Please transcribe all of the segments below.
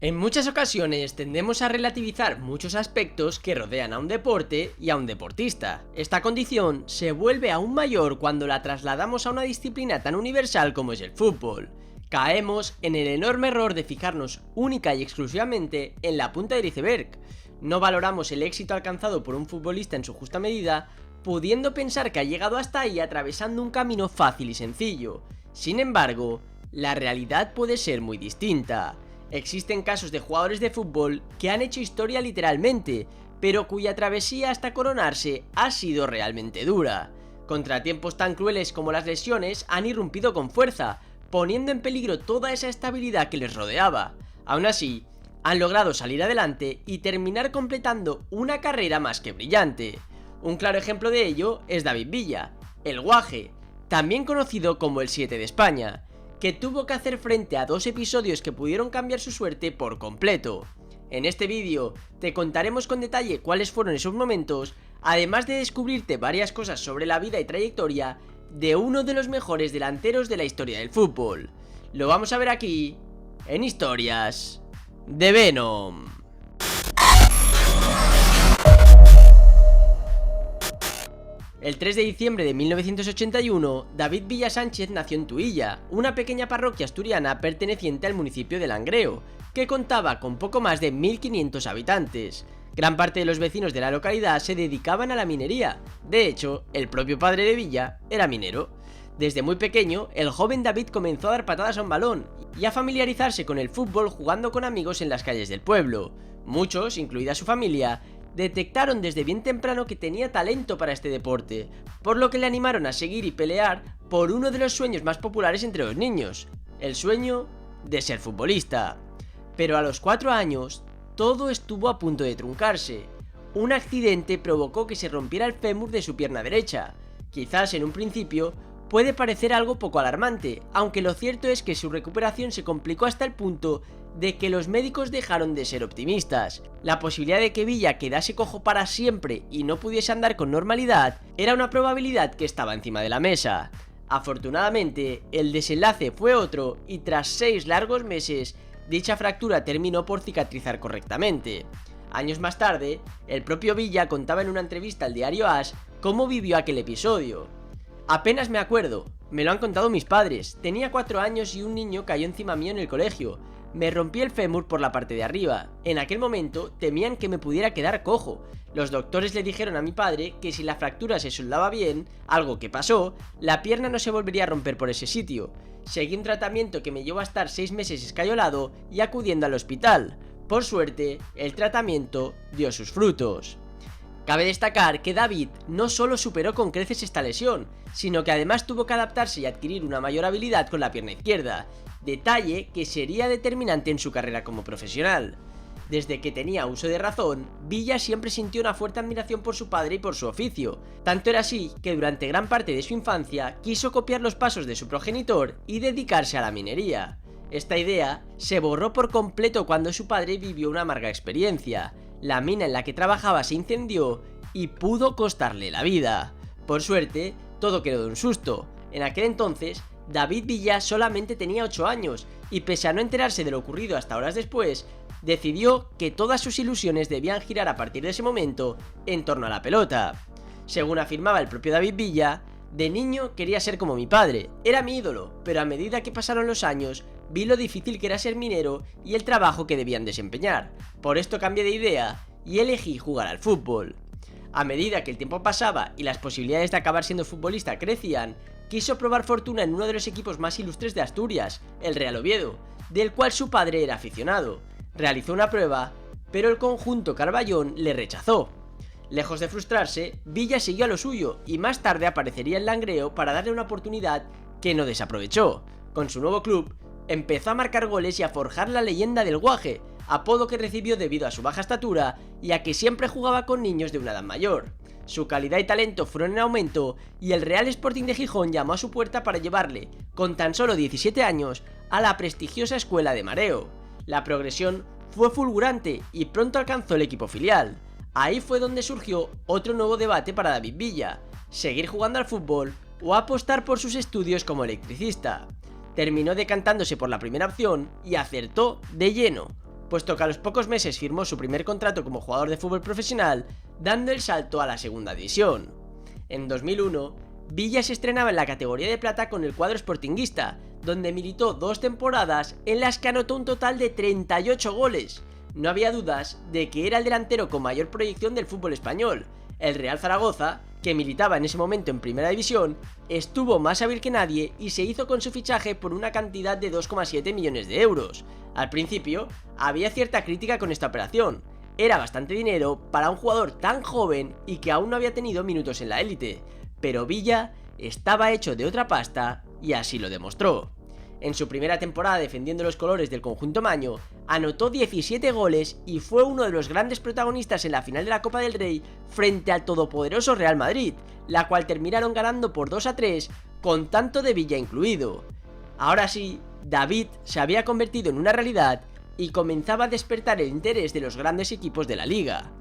En muchas ocasiones tendemos a relativizar muchos aspectos que rodean a un deporte y a un deportista. Esta condición se vuelve aún mayor cuando la trasladamos a una disciplina tan universal como es el fútbol. Caemos en el enorme error de fijarnos única y exclusivamente en la punta del iceberg. No valoramos el éxito alcanzado por un futbolista en su justa medida, pudiendo pensar que ha llegado hasta ahí atravesando un camino fácil y sencillo. Sin embargo, la realidad puede ser muy distinta. Existen casos de jugadores de fútbol que han hecho historia literalmente, pero cuya travesía hasta coronarse ha sido realmente dura. Contratiempos tan crueles como las lesiones han irrumpido con fuerza, poniendo en peligro toda esa estabilidad que les rodeaba. Aún así, han logrado salir adelante y terminar completando una carrera más que brillante. Un claro ejemplo de ello es David Villa, el Guaje, también conocido como el 7 de España, que tuvo que hacer frente a dos episodios que pudieron cambiar su suerte por completo. En este vídeo te contaremos con detalle cuáles fueron esos momentos, además de descubrirte varias cosas sobre la vida y trayectoria de uno de los mejores delanteros de la historia del fútbol. Lo vamos a ver aquí, en Historias de Venom. El 3 de diciembre de 1981, David Villa Sánchez nació en Tuilla, una pequeña parroquia asturiana perteneciente al municipio de Langreo, que contaba con poco más de 1500 habitantes. Gran parte de los vecinos de la localidad se dedicaban a la minería. De hecho, el propio padre de Villa era minero. Desde muy pequeño, el joven David comenzó a dar patadas a un balón y a familiarizarse con el fútbol jugando con amigos en las calles del pueblo. Muchos, incluida su familia, detectaron desde bien temprano que tenía talento para este deporte, por lo que le animaron a seguir y pelear por uno de los sueños más populares entre los niños, el sueño de ser futbolista. Pero a los 4 años, todo estuvo a punto de truncarse. Un accidente provocó que se rompiera el fémur de su pierna derecha. Quizás en un principio puede parecer algo poco alarmante, aunque lo cierto es que su recuperación se complicó hasta el punto de que los médicos dejaron de ser optimistas. La posibilidad de que Villa quedase cojo para siempre y no pudiese andar con normalidad era una probabilidad que estaba encima de la mesa. Afortunadamente, el desenlace fue otro y tras 6 largos meses, dicha fractura terminó por cicatrizar correctamente. Años más tarde, el propio Villa contaba en una entrevista al diario AS cómo vivió aquel episodio. Apenas me acuerdo, me lo han contado mis padres. Tenía 4 años y un niño cayó encima mío en el colegio. Me rompí el fémur por la parte de arriba. En aquel momento temían que me pudiera quedar cojo. Los doctores le dijeron a mi padre que si la fractura se soldaba bien, algo que pasó, la pierna no se volvería a romper por ese sitio. Seguí un tratamiento que me llevó a estar 6 meses escayolado y acudiendo al hospital. Por suerte, el tratamiento dio sus frutos. Cabe destacar que David no solo superó con creces esta lesión, sino que además tuvo que adaptarse y adquirir una mayor habilidad con la pierna izquierda, detalle que sería determinante en su carrera como profesional. Desde que tenía uso de razón, Villa siempre sintió una fuerte admiración por su padre y por su oficio. Tanto era así que durante gran parte de su infancia quiso copiar los pasos de su progenitor y dedicarse a la minería. Esta idea se borró por completo cuando su padre vivió una amarga experiencia. La mina en la que trabajaba se incendió y pudo costarle la vida. Por suerte, todo quedó de un susto. En aquel entonces, David Villa solamente tenía 8 años y pese a no enterarse de lo ocurrido hasta horas después, decidió que todas sus ilusiones debían girar a partir de ese momento en torno a la pelota. Según afirmaba el propio David Villa, de niño quería ser como mi padre, era mi ídolo, pero a medida que pasaron los años, vi lo difícil que era ser minero y el trabajo que debían desempeñar. Por esto cambié de idea y elegí jugar al fútbol. A medida que el tiempo pasaba y las posibilidades de acabar siendo futbolista crecían, quiso probar fortuna en uno de los equipos más ilustres de Asturias, el Real Oviedo, del cual su padre era aficionado. Realizó una prueba, pero el conjunto Carballón le rechazó. Lejos de frustrarse, Villa siguió a lo suyo y más tarde aparecería en Langreo para darle una oportunidad que no desaprovechó. Con su nuevo club, empezó a marcar goles y a forjar la leyenda del Guaje, apodo que recibió debido a su baja estatura y a que siempre jugaba con niños de una edad mayor. Su calidad y talento fueron en aumento y el Real Sporting de Gijón llamó a su puerta para llevarle, con tan solo 17 años, a la prestigiosa escuela de mareo. La progresión fue fulgurante y pronto alcanzó el equipo filial. Ahí fue donde surgió otro nuevo debate para David Villa: seguir jugando al fútbol o apostar por sus estudios como electricista. Terminó decantándose por la primera opción y acertó de lleno. puesto que a los pocos meses firmó su primer contrato como jugador de fútbol profesional, dando el salto a la segunda división. En 2001, Villa se estrenaba en la categoría de plata con el cuadro sportinguista, donde militó 2 temporadas en las que anotó un total de 38 goles. No había dudas de que era el delantero con mayor proyección del fútbol español. El Real Zaragoza, que militaba en ese momento en primera división, estuvo más hábil que nadie y se hizo con su fichaje por una cantidad de 2,7 millones de euros. Al principio, había cierta crítica con esta operación. Era bastante dinero para un jugador tan joven y que aún no había tenido minutos en la élite, pero Villa estaba hecho de otra pasta y así lo demostró. En su primera temporada defendiendo los colores del conjunto maño, anotó 17 goles y fue uno de los grandes protagonistas en la final de la Copa del Rey frente al todopoderoso Real Madrid, la cual terminaron ganando por 2-3 con tanto de Villa incluido. Ahora sí, David se había convertido en una realidad y comenzaba a despertar el interés de los grandes equipos de la liga.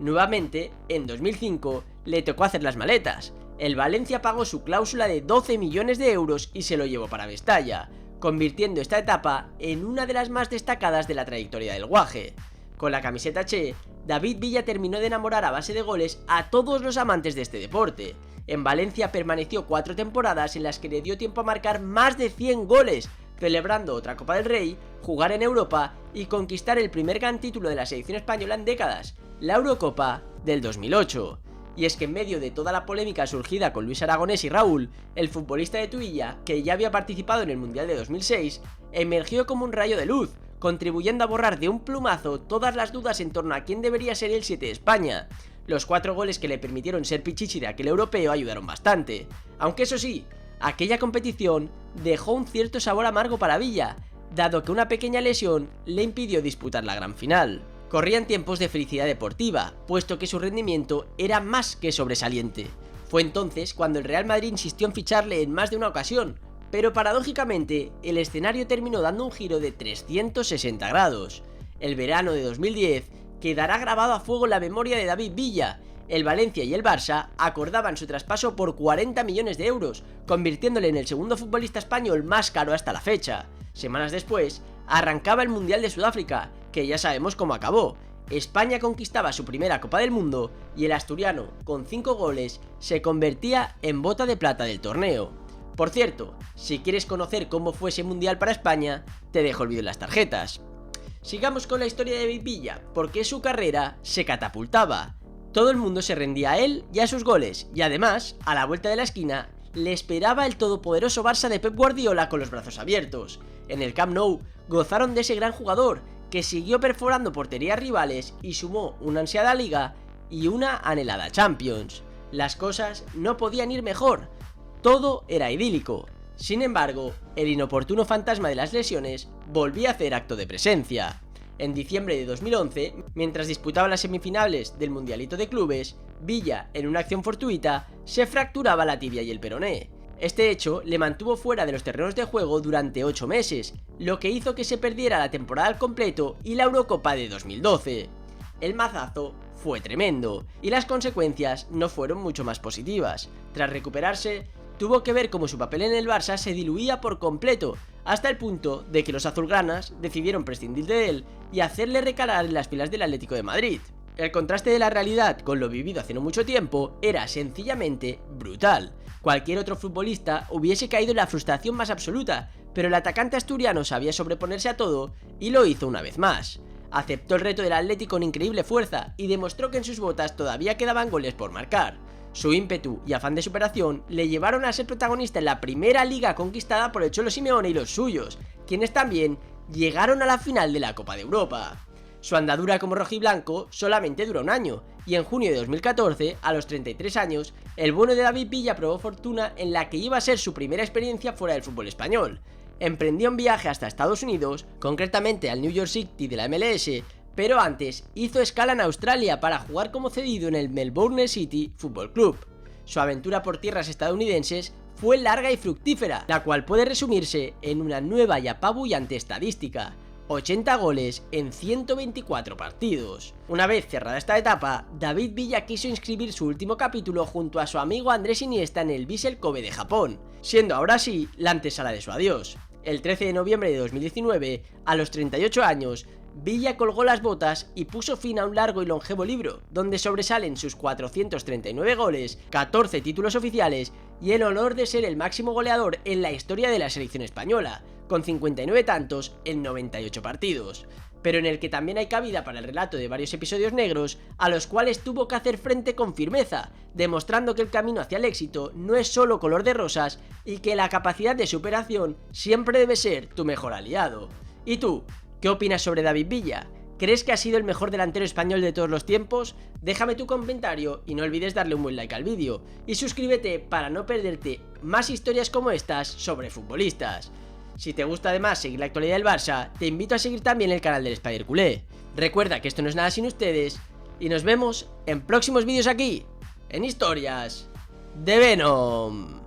Nuevamente, en 2005, le tocó hacer las maletas. El Valencia pagó su cláusula de 12 millones de euros y se lo llevó para Mestalla, convirtiendo esta etapa en una de las más destacadas de la trayectoria del Guaje. Con la camiseta Che, David Villa terminó de enamorar a base de goles a todos los amantes de este deporte. En Valencia permaneció 4 temporadas en las que le dio tiempo a marcar más de 100 goles, celebrando otra Copa del Rey, jugar en Europa y conquistar el primer gran título de la selección española en décadas, la Eurocopa del 2008. Y es que en medio de toda la polémica surgida con Luis Aragonés y Raúl, el futbolista de Tuilla, que ya había participado en el Mundial de 2006, emergió como un rayo de luz, contribuyendo a borrar de un plumazo todas las dudas en torno a quién debería ser el 7 de España. Los 4 goles que le permitieron ser pichichi de aquel europeo ayudaron bastante, aunque eso sí, aquella competición dejó un cierto sabor amargo para Villa, dado que una pequeña lesión le impidió disputar la gran final. Corrían tiempos de felicidad deportiva, puesto que su rendimiento era más que sobresaliente. Fue entonces cuando el Real Madrid insistió en ficharle en más de una ocasión, pero paradójicamente el escenario terminó dando un giro de 360 grados. El verano de 2010 quedará grabado a fuego en la memoria de David Villa. El Valencia y el Barça acordaban su traspaso por 40 millones de euros, convirtiéndole en el segundo futbolista español más caro hasta la fecha. Semanas después, arrancaba el Mundial de Sudáfrica, que ya sabemos cómo acabó. España conquistaba su primera Copa del Mundo y el asturiano, con 5 goles, se convertía en bota de plata del torneo. Por cierto, si quieres conocer cómo fue ese Mundial para España, te dejo el vídeo en las tarjetas. Sigamos con la historia de David Villa, porque su carrera se catapultaba. Todo el mundo se rendía a él y a sus goles, y además, a la vuelta de la esquina, le esperaba el todopoderoso Barça de Pep Guardiola con los brazos abiertos. En el Camp Nou gozaron de ese gran jugador, que siguió perforando porterías rivales y sumó una ansiada Liga y una anhelada Champions. Las cosas no podían ir mejor, todo era idílico. Sin embargo, el inoportuno fantasma de las lesiones volvía a hacer acto de presencia. En diciembre de 2011, mientras disputaban las semifinales del Mundialito de Clubes, Villa, en una acción fortuita, se fracturaba la tibia y el peroné. Este hecho le mantuvo fuera de los terrenos de juego durante 8 meses, lo que hizo que se perdiera la temporada al completo y la Eurocopa de 2012. El mazazo fue tremendo, y las consecuencias no fueron mucho más positivas. Tras recuperarse, tuvo que ver cómo su papel en el Barça se diluía por completo, hasta el punto de que los azulgranas decidieron prescindir de él y hacerle recalar en las filas del Atlético de Madrid. El contraste de la realidad con lo vivido hace no mucho tiempo era sencillamente brutal. Cualquier otro futbolista hubiese caído en la frustración más absoluta, pero el atacante asturiano sabía sobreponerse a todo y lo hizo una vez más. Aceptó el reto del Atlético con increíble fuerza y demostró que en sus botas todavía quedaban goles por marcar. Su ímpetu y afán de superación le llevaron a ser protagonista en la primera liga conquistada por el Cholo Simeone y los suyos, quienes también llegaron a la final de la Copa de Europa. Su andadura como rojiblanco solamente duró un año, y en junio de 2014, a los 33 años, el bueno de David Villa probó fortuna en la que iba a ser su primera experiencia fuera del fútbol español. Emprendió un viaje hasta Estados Unidos, concretamente al New York City de la MLS, pero antes hizo escala en Australia para jugar como cedido en el Melbourne City Football Club. Su aventura por tierras estadounidenses fue larga y fructífera, la cual puede resumirse en una nueva y apabullante estadística: 80 goles en 124 partidos. Una vez cerrada esta etapa, David Villa quiso inscribir su último capítulo junto a su amigo Andrés Iniesta en el Vissel Kobe de Japón, siendo ahora sí la antesala de su adiós. El 13 de noviembre de 2019, a los 38 años, Villa colgó las botas y puso fin a un largo y longevo libro, donde sobresalen sus 439 goles, 14 títulos oficiales y el honor de ser el máximo goleador en la historia de la selección española, con 59 tantos en 98 partidos, pero en el que también hay cabida para el relato de varios episodios negros a los cuales tuvo que hacer frente con firmeza, demostrando que el camino hacia el éxito no es solo color de rosas y que la capacidad de superación siempre debe ser tu mejor aliado. ¿Y tú? ¿Qué opinas sobre David Villa? ¿Crees que ha sido el mejor delantero español de todos los tiempos? Déjame tu comentario y no olvides darle un buen like al vídeo y suscríbete para no perderte más historias como estas sobre futbolistas. Si te gusta además seguir la actualidad del Barça, te invito a seguir también el canal del Spider Culé. Recuerda que esto no es nada sin ustedes y nos vemos en próximos vídeos aquí, en Historias de Venom.